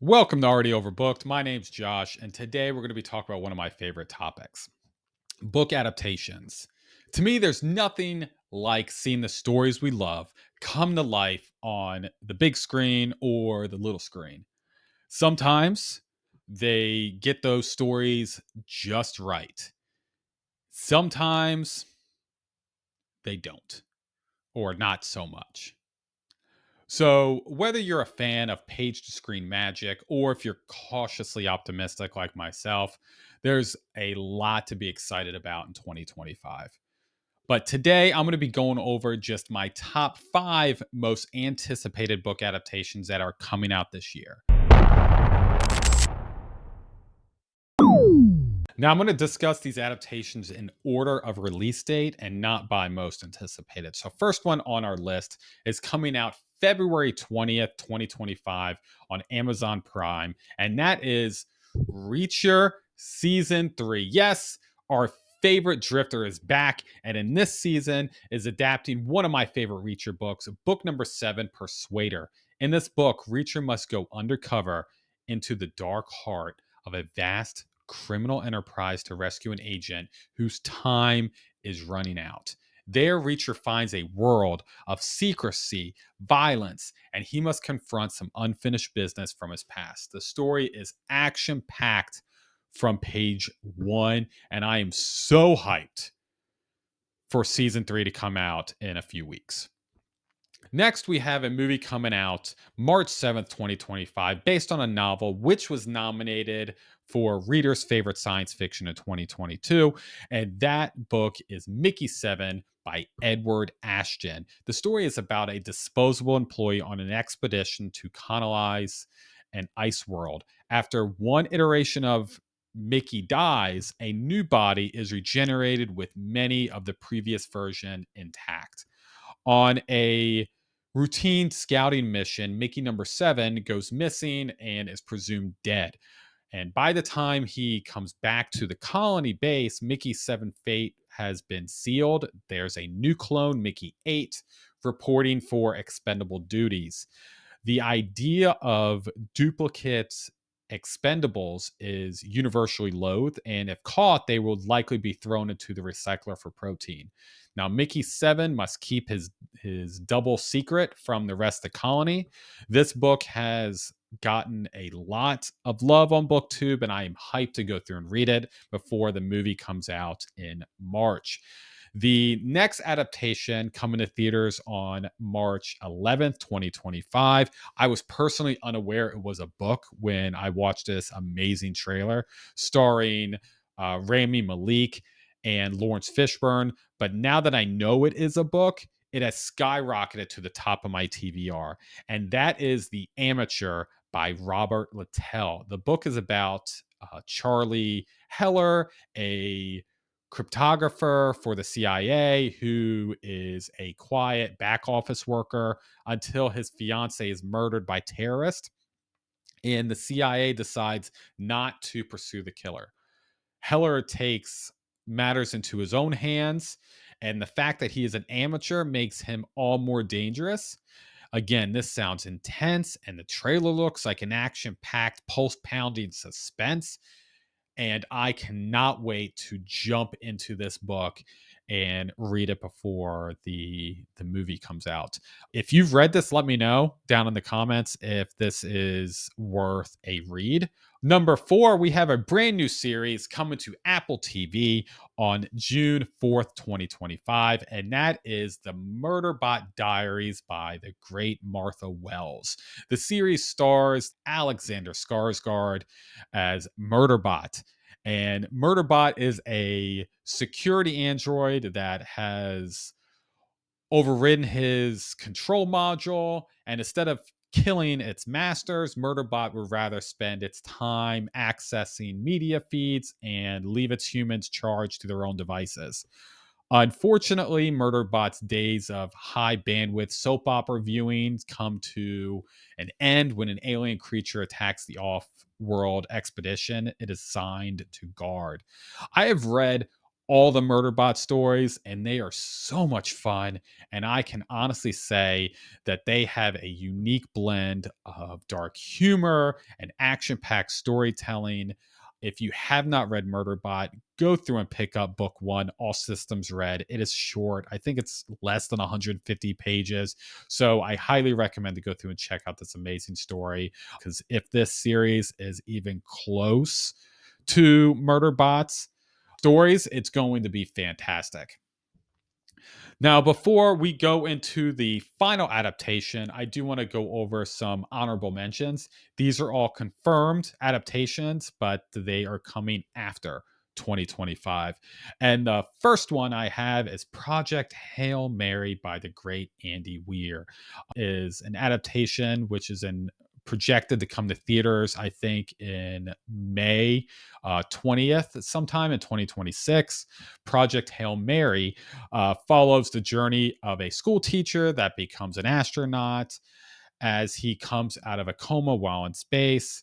Welcome to Already Overbooked. My name's Josh, and today we're going to be talking about one of my favorite topics book adaptations. To me, there's nothing like seeing the stories we love come to life on the big screen or the little screen. Sometimes they get those stories just right, sometimes they don't, or not so much. So, whether you're a fan of page to screen magic or if you're cautiously optimistic like myself, there's a lot to be excited about in 2025. But today, I'm going to be going over just my top 5 most anticipated book adaptations that are coming out this year. Now, I'm going to discuss these adaptations in order of release date and not by most anticipated. So, first one on our list is coming out February 20th, 2025 on Amazon Prime, and that is Reacher Season 3. Yes, our favorite drifter is back, and in this season is adapting one of my favorite Reacher books, book number 7, Persuader. In this book, Reacher must go undercover into the dark heart of a vast criminal enterprise to rescue an agent whose time is running out. There, Reacher finds a world of secrecy, violence, and he must confront some unfinished business from his past. The story is action packed from page 1, and I am so hyped for season 3 to come out in a few weeks. Next, we have a movie coming out March 7th, 2025, based on a novel which was nominated for Reader's Favorite Science Fiction in 2022. And that book is Mickey 7 by Edward Ashton. The story is about a disposable employee on an expedition to colonize an ice world. After one iteration of Mickey dies, a new body is regenerated with many of the previous version intact. On a routine scouting mission, Mickey number 7 goes missing and is presumed dead. And by the time he comes back to the colony base, Mickey's 7 fate has been sealed. There's a new clone, Mickey 8, reporting for expendable duties. The idea of duplicate expendables is universally loathed, and if caught, they will likely be thrown into the recycler for protein. Now, Mickey 7 must keep his double secret from the rest of the colony. This book has gotten a lot of love on BookTube, and I am hyped to go through and read it before the movie comes out in March. The next adaptation coming to theaters on March 11th, 2025. I was personally unaware it was a book when I watched this amazing trailer starring Rami Malek and Lawrence Fishburne. But now that I know it is a book, it has skyrocketed to the top of my TVR. And that is The Amateur by Robert Littell. The book is about Charlie Heller, a cryptographer for the CIA who is a quiet back office worker until his fiance is murdered by terrorists. And the CIA decides not to pursue the killer. Heller takes matters into his own hands, and the fact that he is an amateur makes him all more dangerous. Again, this sounds intense, and the trailer looks like an action packed, pulse pounding suspense. And I cannot wait to jump into this book and read it before the movie comes out. If you've read this, let me know down in the comments if this is worth a read. Number 4, we have a brand new series coming to Apple TV on June 4th, 2025, and that is The Murderbot Diaries by the great Martha Wells. The series stars Alexander Skarsgård as Murderbot. And Murderbot is a security android that has overridden his control module. And instead of killing its masters, Murderbot would rather spend its time accessing media feeds and leave its humans charged to their own devices. Unfortunately, Murderbot's days of high bandwidth soap opera viewings come to an end when an alien creature attacks the off world expedition it is assigned to guard. I have read all the Murderbot stories, and they are so much fun. And I can honestly say that they have a unique blend of dark humor and action packed storytelling. If you have not read Murderbot, go through and pick up book one, All Systems Read. It is short. I think it's less than 150 pages. So I highly recommend to go through and check out this amazing story, because if this series is even close to Murderbot's stories, it's going to be fantastic. Now, before we go into the final adaptation, I do want to go over some honorable mentions. These are all confirmed adaptations, but they are coming after 2025. And the first one I have is Project Hail Mary by the great Andy Weir. Is an adaptation which is in projected to come to theaters, I think, in May 20th, sometime in 2026. Project Hail Mary follows the journey of a school teacher that becomes an astronaut as he comes out of a coma while in space.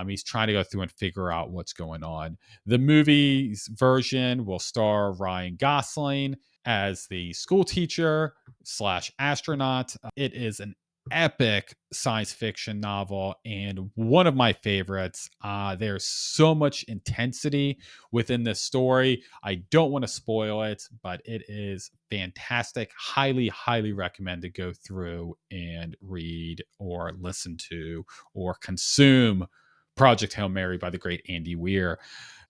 He's trying to go through and figure out what's going on. The movie's version will star Ryan Gosling as the school teacher slash astronaut. It is an epic science fiction novel and one of my favorites. There's so much intensity within this story. I don't want to spoil it, but it is fantastic. Highly, highly recommend to go through and read or listen to or consume Project Hail Mary by the great Andy Weir.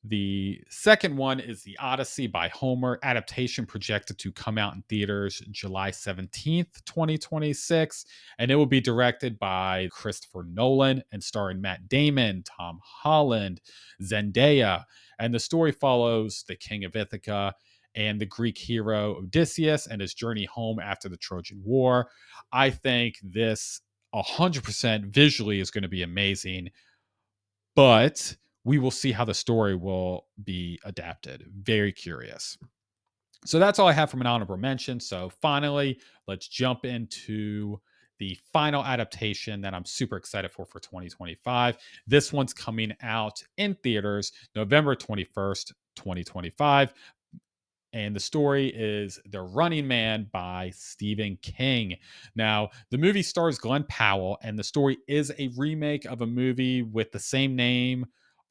The second one is The Odyssey by Homer, adaptation projected to come out in theaters July 17th, 2026. And it will be directed by Christopher Nolan and starring Matt Damon, Tom Holland, Zendaya. And the story follows the king of Ithaca and the Greek hero Odysseus and his journey home after the Trojan War. I think this 100% visually is going to be amazing, but we will see how the story will be adapted. Very curious. So that's all I have from an honorable mention. So finally, let's jump into the final adaptation that I'm super excited for 2025. This one's coming out in theaters November 21st, 2025. And the story is The Running Man by Stephen King. Now, the movie stars Glenn Powell, and the story is a remake of a movie with the same name.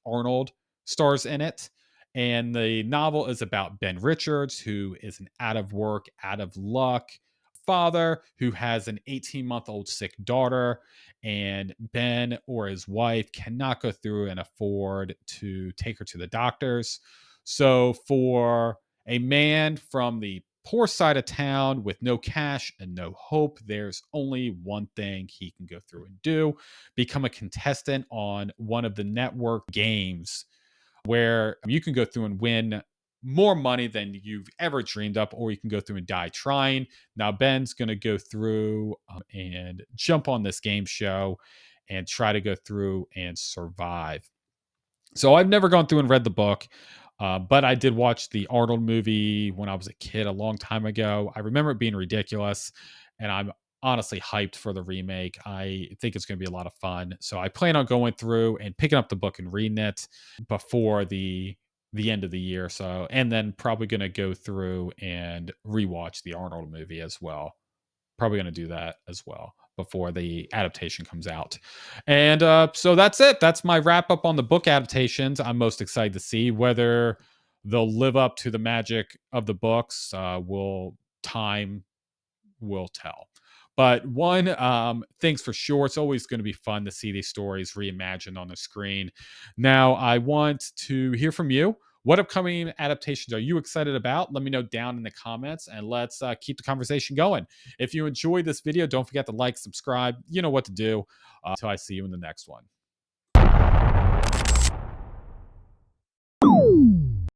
Arnold stars in it. And the novel is about Ben Richards, who is an out of work, out of luck father who has an 18-month-old sick daughter. And Ben or his wife cannot go through and afford to take her to the doctors. So, for a man from the poor side of town with no cash and no hope, there's only one thing he can go through and do: become a contestant on one of the network games where you can go through and win more money than you've ever dreamed up, or you can go through and die trying. Now, Ben's going to go through and jump on this game show and try to go through and survive. So I've never gone through and read the book, but I did watch the Arnold movie when I was a kid a long time ago. I remember it being ridiculous, and I'm honestly hyped for the remake. I think it's going to be a lot of fun. So I plan on going through and picking up the book and reading it before the end of the year. So, and then probably going to go through and rewatch the Arnold movie as well. Probably going to do that as well before the adaptation comes out. And so that's it. That's my wrap up on the book adaptations. I'm most excited to see whether they'll live up to the magic of the books. Time will tell. But one thing's for sure, it's always going to be fun to see these stories reimagined on the screen. Now, I want to hear from you. What upcoming adaptations are you excited about? Let me know down in the comments, and let's keep the conversation going. If you enjoyed this video, don't forget to like, subscribe. You know what to do. Until I see you in the next one.